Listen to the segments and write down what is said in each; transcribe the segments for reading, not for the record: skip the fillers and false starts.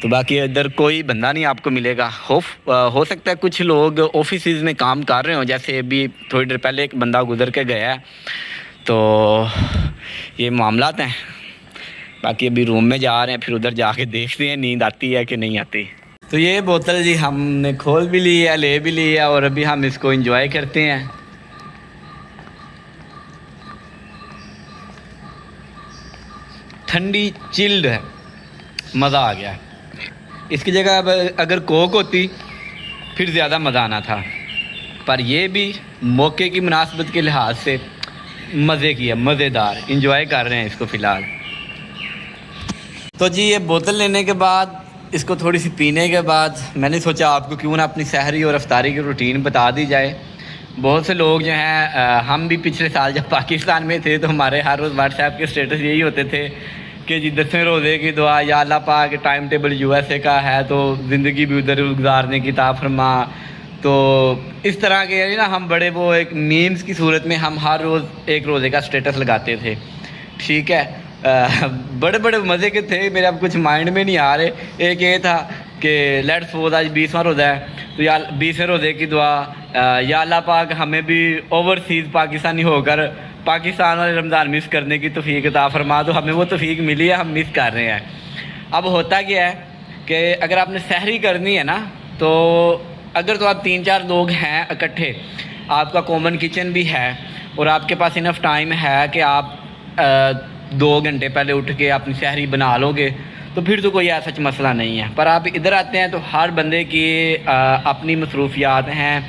تو باقی ادھر کوئی بندہ نہیں آپ کو ملے گا. ہو سکتا ہے کچھ لوگ آفیسز میں کام کر رہے ہوں, جیسے ابھی تھوڑی دیر پہلے ایک بندہ گزر کے گیا ہے. تو یہ معاملات ہیں. باقی ابھی روم میں جا رہے ہیں, پھر ادھر جا کے دیکھتے ہیں نیند آتی ہے کہ نہیں آتی. تو یہ بوتل جی ہم نے کھول بھی لی ہے, لے بھی لی ہے, اور ابھی ہم اس کو انجوائے کرتے ہیں. ٹھنڈی چلڈ ہے, مزہ آ گیا. اس کی جگہ اگر کوک ہوتی پھر زیادہ مزہ آنا تھا, پر یہ بھی موقع کی مناسبت کے لحاظ سے مزے کی ہے, مزیدار, انجوائے کر رہے ہیں اس کو فی الحال. تو جی یہ بوتل لینے کے بعد, اس کو تھوڑی سی پینے کے بعد, میں نے سوچا آپ کو کیوں نہ اپنی سحری اور افطاری کی روٹین بتا دی جائے. بہت سے لوگ جو ہیں, ہم بھی پچھلے سال جب پاکستان میں تھے تو ہمارے ہر روز واٹس ایپ کے اسٹیٹس یہی ہوتے تھے کہ جی 10ویں روزے کی دعا, یا اللہ پاک ٹائم ٹیبل USA کا ہے تو زندگی بھی ادھر گزارنے کی عطا فرما. تو اس طرح کے یعنی نا ہم بڑے وہ ایک میمز کی صورت میں ہم ہر روز ایک روزے کا اسٹیٹس لگاتے تھے. ٹھیک ہے, بڑے بڑے مزے کے تھے, میرے اب کچھ مائنڈ میں نہیں آ رہے. ایک یہ تھا کہ لیٹس سپوز آج 20واں روزہ ہے تو یا 20ویں روزے کی دعا, یا اللہ پاک ہمیں بھی اوورسیز پاکستانی ہو کر پاکستان والے رمضان مس کرنے کی توفیق عطا فرما. تو ہمیں وہ توفیق ملی ہے, ہم مس کر رہے ہیں. اب ہوتا کیا ہے کہ اگر آپ نے سحری کرنی ہے نا, تو اگر تو آپ 3-4 لوگ ہیں اکٹھے, آپ کا کامن کچن بھی ہے, اور آپ کے پاس انف ٹائم ہے کہ آپ 2 گھنٹے پہلے اٹھ کے اپنی سحری بنا لو گے, تو پھر تو کوئی ایسا مسئلہ نہیں ہے. پر آپ ادھر آتے ہیں تو ہر بندے کی اپنی مصروفیات ہیں,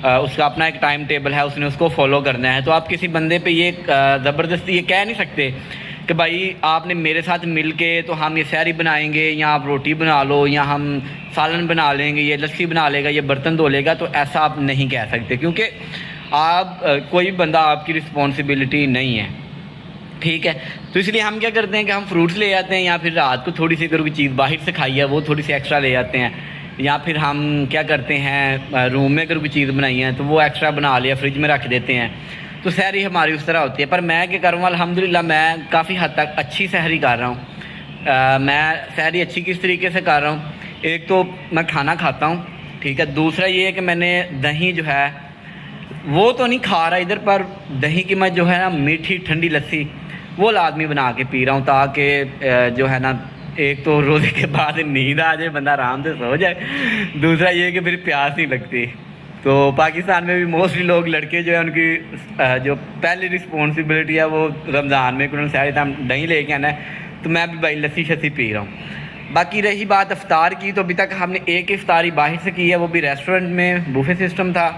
اس کا اپنا ایک ٹائم ٹیبل ہے, اس نے اس کو فالو کرنا ہے. تو آپ کسی بندے پہ یہ زبردستی یہ کہہ نہیں سکتے کہ بھائی آپ نے میرے ساتھ مل کے تو ہم یہ سحری بنائیں گے, یا آپ روٹی بنا لو, یا ہم سالن بنا لیں گے, یہ لسی بنا لے گا, یہ برتن دھو لے گا. تو ایسا آپ نہیں کہہ سکتے, کیونکہ آپ کوئی بندہ آپ کی رسپانسبلٹی نہیں ہے. ٹھیک ہے, تو اس لیے ہم کیا کرتے ہیں کہ ہم فروٹس لے آتے ہیں, یا پھر رات کو تھوڑی سی اگر کوئی چیز باہر سے کھائی ہے وہ تھوڑی سی ایکسٹرا لے آتے ہیں, یا پھر ہم کیا کرتے ہیں روم میں اگر کوئی چیز بنائی ہے تو وہ ایکسٹرا بنا لیا فریج میں رکھ دیتے ہیں. تو سحری ہماری اس طرح ہوتی ہے. پر میں کیا کروں, الحمدللہ میں کافی حد تک اچھی سحری کر رہا ہوں. میں سحری اچھی کس طریقے سے کر رہا ہوں, ایک تو میں کھانا کھاتا ہوں, ٹھیک ہے. دوسرا یہ ہے کہ میں نے دہی جو ہے وہ تو نہیں کھا رہا ادھر, پر دہی کی میں جو ہے نا میٹھی ٹھنڈی لسی وہ لازمی بنا کے پی رہا ہوں, تاکہ جو ہے نا ایک تو روزے کے بعد نیند آ جائے, بندہ آرام سے سو جائے. دوسرا یہ کہ پھر پیاس نہیں لگتی. تو پاکستان میں بھی موسٹلی لوگ لڑکے جو ہیں ان کی جو پہلی رسپانسبلٹی ہے وہ رمضان میں انہوں نے سحری ٹائم دہی لے کے آنا ہے, تو میں بھی بھائی لسی شسی پی رہا ہوں. باقی رہی بات افطار کی, تو ابھی تک ہم نے ایک افطاری باہر سے کی ہے, وہ بھی ریسٹورنٹ میں بوفے سسٹم تھا,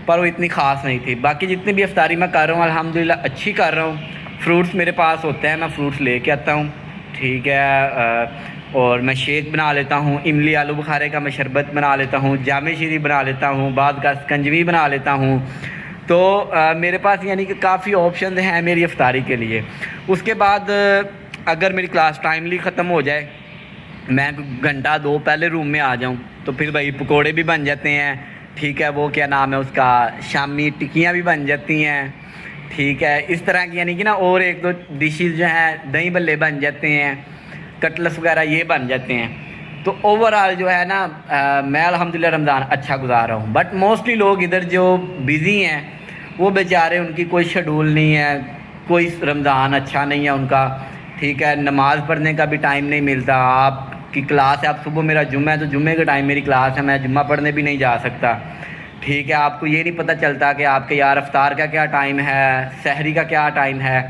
پر وہ اتنی خاص نہیں تھی. باقی جتنی بھی افطاری میں کر رہا ہوں الحمدللہ اچھی کر رہا ہوں. فروٹس میرے پاس ہوتے ہیں, میں فروٹس لے کے آتا ہوں, ٹھیک ہے. اور میں شیک بنا لیتا ہوں, املی آلو بخارے کا میں شربت بنا لیتا ہوں, جامع شیری بنا لیتا ہوں, بعد کا سکنجوی بنا لیتا ہوں. تو میرے پاس یعنی کہ کافی آپشنز ہیں میری افطاری کے لیے. اس کے بعد اگر میری کلاس ٹائملی ختم ہو جائے, میں 1-2 پہلے روم میں آ جاؤں, تو پھر بھائی پکوڑے بھی بن جاتے ہیں, ٹھیک ہے. وہ کیا نام ہے اس کا, شامی ٹکیاں بھی بن جاتی ہیں, ٹھیک ہے. اس طرح کی یعنی کہ نا اور 1-2 ڈشز جو ہیں, دہی بلے بن جاتے ہیں, کٹلس وغیرہ یہ بن جاتے ہیں. تو اوور آل جو ہے نا میں الحمدللہ رمضان اچھا گزار رہا ہوں. بٹ موسٹلی لوگ ادھر جو بزی ہیں وہ بیچارے, ان کی کوئی شیڈول نہیں ہے, کوئی رمضان اچھا نہیں ہے ان کا, ٹھیک ہے. نماز پڑھنے کا بھی ٹائم نہیں ملتا. آپ کی کلاس ہے, اب صبح میرا جمعہ ہے تو جمعے کے ٹائم میری کلاس ہے, میں جمعہ پڑھنے بھی نہیں جا سکتا, ٹھیک ہے. آپ کو یہ نہیں پتہ چلتا کہ آپ کے یار افطار کا کیا ٹائم ہے, سحری کا کیا ٹائم ہے.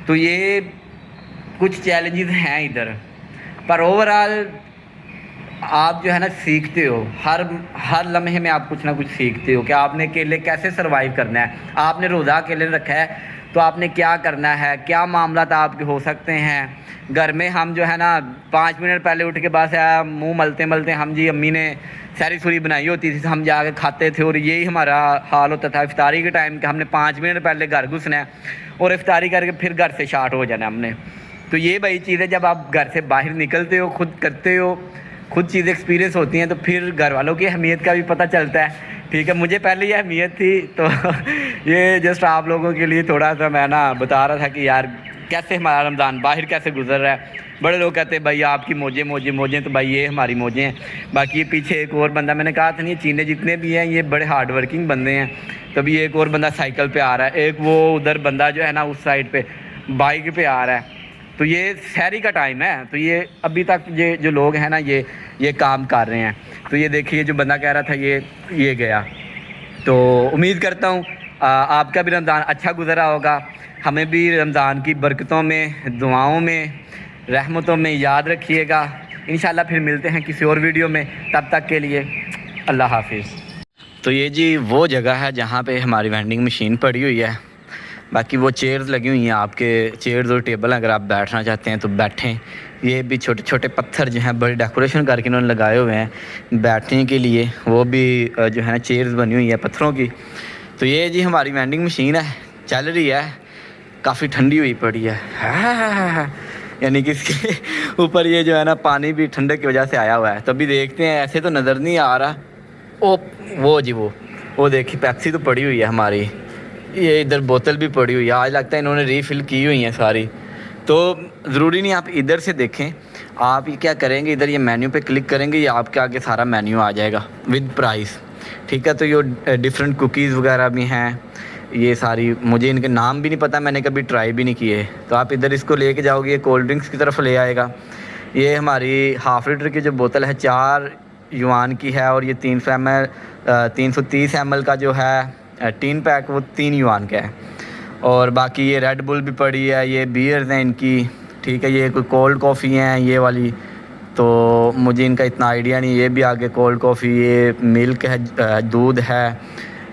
تو یہ کچھ چیلنجز ہیں ادھر. پر اوور آل آپ جو ہے نا سیکھتے ہو, ہر لمحے میں آپ کچھ نہ کچھ سیکھتے ہو کہ آپ نے اکیلے کیسے سروائیو کرنا ہے. آپ نے روزہ اکیلے رکھا ہے تو آپ نے کیا کرنا ہے, کیا معاملات آپ کے ہو سکتے ہیں. گھر میں ہم جو ہے نا 5 منٹ پہلے اٹھ کے بس منہ ملتے ملتے ہم جی امی نے سحری سوری بنائی ہوتی تھی, ہم جا کے کھاتے تھے, اور یہی ہمارا حال ہوتا تھا افطاری کے ٹائم کہ ہم نے 5 منٹ پہلے گھر گھسنا ہے اور افطاری کر کے پھر گھر سے شارٹ ہو جانا ہم نے. تو یہ بھائی چیزیں جب آپ گھر سے باہر نکلتے ہو, خود کرتے ہو, خود چیزیں ایکسپیرینس ہوتی ہیں, تو پھر گھر والوں کی اہمیت کا بھی پتہ چلتا ہے, ٹھیک ہے. مجھے پہلے یہ اہمیت تھی, تو یہ جسٹ آپ لوگوں کے لیے تھوڑا سا میں نا بتا رہا تھا کہ یار کیسے ہمارا رمضان باہر کیسے گزر رہا ہے. بڑے لوگ کہتے ہیں بھائی آپ کی موجیں موجیں موجیں، تو بھائی یہ ہماری موجیں ہیں. باقی یہ پیچھے ایک اور بندہ، میں نے کہا تھا نہیں چینے جتنے بھی ہیں یہ بڑے ہارڈ ورکنگ بندے ہیں. تبھی ایک اور بندہ سائیکل پہ آ رہا ہے، ایک وہ ادھر بندہ جو ہے نا اس سائڈ پہ بائک پہ آ رہا ہے. تو یہ سحری کا ٹائم ہے، تو یہ ابھی تک یہ جو لوگ ہیں نا یہ کام کر رہے ہیں. تو یہ دیکھیے جو بندہ کہہ رہا تھا یہ گیا. تو امید کرتا ہوں آپ کا بھی رمضان اچھا گزرا ہوگا. ہمیں بھی رمضان کی برکتوں میں، دعاؤں میں، رحمتوں میں یاد رکھیے گا. انشاءاللہ پھر ملتے ہیں کسی اور ویڈیو میں، تب تک کے لیے اللہ حافظ. تو یہ جی وہ جگہ ہے جہاں پہ ہماری وینڈنگ مشین پڑی ہوئی ہے. باقی وہ چیئرز لگی ہوئی ہیں، آپ کے چیئرز اور ٹیبل اگر آپ بیٹھنا چاہتے ہیں تو بیٹھیں. یہ بھی چھوٹے چھوٹے پتھر جو ہیں بڑی ڈیکوریشن کر کے انہوں نے لگائے ہوئے ہیں بیٹھنے کے لیے. وہ بھی جو ہے نا چیئرز بنی ہوئی ہیں پتھروں کی. تو یہ جی ہماری وینڈنگ مشین ہے، چل رہی ہے، کافی ٹھنڈی ہوئی پڑی ہے. یعنی کہ اس کے اوپر یہ جو ہے نا پانی بھی ٹھنڈک کی وجہ سے آیا ہوا ہے. تو ابھی دیکھتے ہیں، ایسے تو نظر نہیں آ رہا. وہ جی وہ دیکھیے پیپسی تو پڑی ہوئی ہے ہماری. یہ ادھر بوتل بھی پڑی ہوئی ہے، آج لگتا ہے انہوں نے ریفل کی ہوئی ہیں ساری. تو ضروری نہیں آپ ادھر سے دیکھیں، آپ یہ کیا کریں گے، ادھر یہ مینیو پہ کلک کریں گے، یہ آپ کے آگے سارا مینیو آ جائے گا ود پرائس. ٹھیک ہے، تو یہ ڈفرینٹ کوکیز وغیرہ بھی ہیں. یہ ساری مجھے ان کے نام بھی نہیں پتہ، میں نے کبھی ٹرائی بھی نہیں کیے. تو آپ ادھر اس کو لے کے جاؤ گے، یہ کولڈ ڈرنکس کی طرف لے آئے گا. یہ ہماری ہاف لیٹر کی جو بوتل ہے 4 یوان کی ہے، اور یہ 330 ml کا جو ہے ٹین پیک وہ 3 یوان کا ہے. اور باقی یہ ریڈ بل بھی پڑی ہے، یہ بیئرز ہیں ان کی. ٹھیک ہے، یہ کوئی کولڈ کافی ہیں یہ والی، تو مجھے ان کا اتنا آئیڈیا نہیں. یہ بھی آگے کولڈ کافی، یہ ملک ہے، دودھ ہے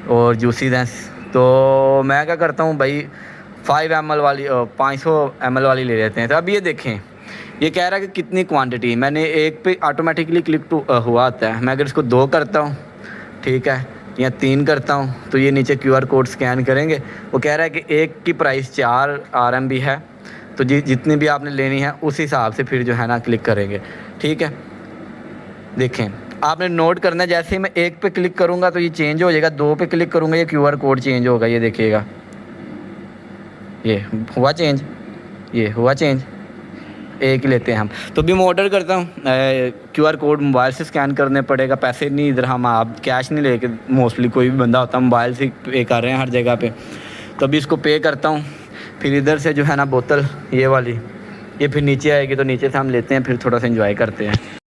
اور جوسیز ہیں. تو میں کیا کرتا ہوں بھائی 500 ml والی 500 ml والی لے لیتے ہیں. تو اب یہ دیکھیں، یہ کہہ رہا ہے کہ کتنی کوانٹٹی. میں نے ایک پہ آٹومیٹکلی کلک ہوا آتا ہے. میں اگر اس کو 2 کرتا ہوں، ٹھیک ہے، یا 3 کرتا ہوں، تو یہ نیچے QR کوڈ سکین کریں گے. وہ کہہ رہا ہے کہ ایک کی پرائس 4 RMB ہے. تو جتنی بھی آپ نے لینی ہے اس حساب سے پھر جو ہے نا کلک کریں گے. ٹھیک ہے، دیکھیں آپ نے نوٹ کرنا ہے. جیسے ہی میں 1 پہ کلک کروں گا تو یہ چینج ہو جائے گا، 2 پہ کلک کروں گا یہ QR کوڈ چینج ہوگا. یہ دیکھیے گا، یہ ہوا چینج، یہ ہوا چینج. ایک ہی لیتے ہیں ہم. تو بھی میں آرڈر کرتا ہوں، QR کوڈ موبائل سے سکین کرنے پڑے گا. پیسے نہیں ادھر ہم آپ کیش نہیں لے کے، موسٹلی کوئی بھی بندہ ہوتا ہے موبائل سے پے کر رہے ہیں ہر جگہ پہ. تو ابھی اس کو پے کرتا ہوں. پھر ادھر سے جو ہے نا بوتل یہ والی، یہ پھر نیچے آئے گی، تو نیچے سے ہم لیتے ہیں، پھر تھوڑا سا انجوائے کرتے ہیں.